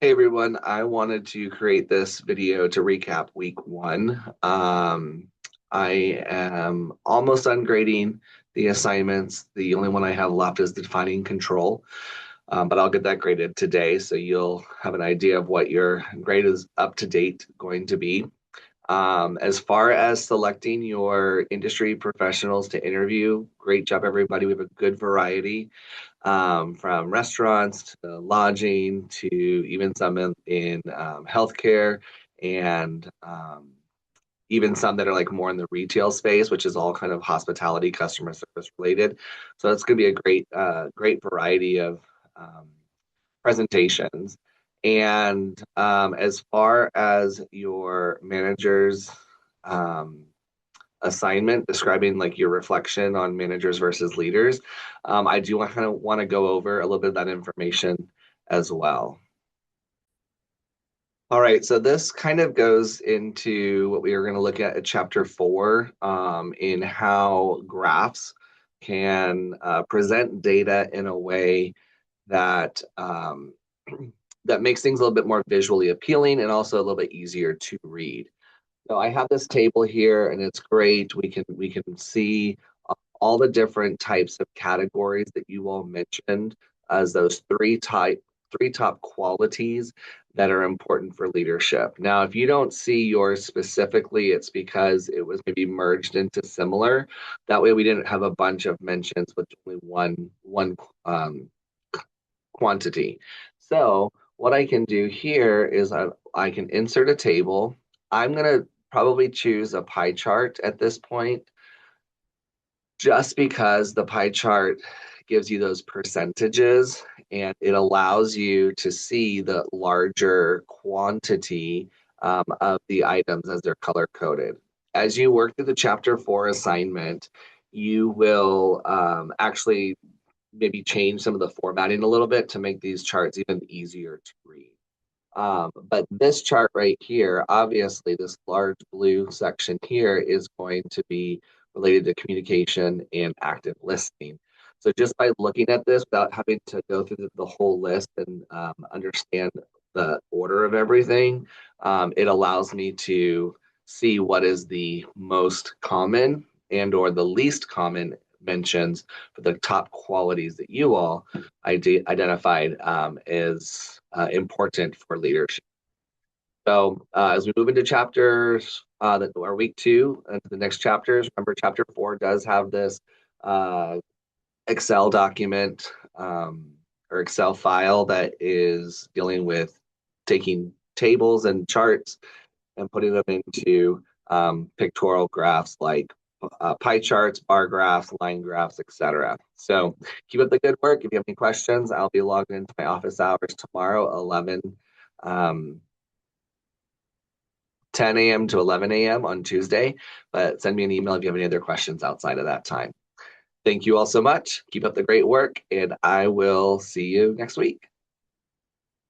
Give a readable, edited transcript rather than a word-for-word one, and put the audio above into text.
Hey everyone, I wanted to create this video to recap week one. I am almost done grading the assignments. The only one I have left is the defining control, but I'll get that graded today so you'll have an idea of what your grade is up to date going to be. As far as selecting your industry professionals to interview, great job everybody. We have a good variety from restaurants to lodging to even some in healthcare and even some that are like more in the retail space, which is all kind of hospitality, customer service related. So it's going to be a great variety of um, presentations. And as far as your manager's um, assignment describing like your reflection on managers versus leaders, I do want to go over a little bit of that information as well. All right, so this kind of goes into what we are going to look at chapter four in how graphs can present data in a way that that makes things a little bit more visually appealing and also a little bit easier to read. So I have this table here, and it's great. We can see all the different types of categories that you all mentioned as those three top qualities that are important for leadership. Now, if you don't see yours specifically, it's because it was maybe merged into similar. That way, we didn't have a bunch of mentions with only one quantity. So what I can do here is I can insert a table. I'm going to probably choose a pie chart at this point, just because the pie chart gives you those percentages and it allows you to see the larger quantity of the items as they're color coded. As you work through the chapter four assignment, you will actually maybe change some of the formatting a little bit to make these charts even easier to read. But this chart right here, obviously, this large blue section here is going to be related to communication and active listening. So just by looking at this without having to go through the whole list and understand the order of everything, it allows me to see what is the most common and or the least common mentions for the top qualities that you all identified as important for leadership. So as we move into chapters that are week two and the next chapters, remember chapter four does have this uh, Excel document or Excel file that is dealing with taking tables and charts and putting them into pictorial graphs like pie charts, bar graphs, line graphs, etc. So keep up the good work. If you have any questions, I'll be logging into my office hours tomorrow, 10 a.m. to 11 a.m. on Tuesday. But send me an email if you have any other questions outside of that time. Thank you all so much. Keep up the great work, and I will see you next week.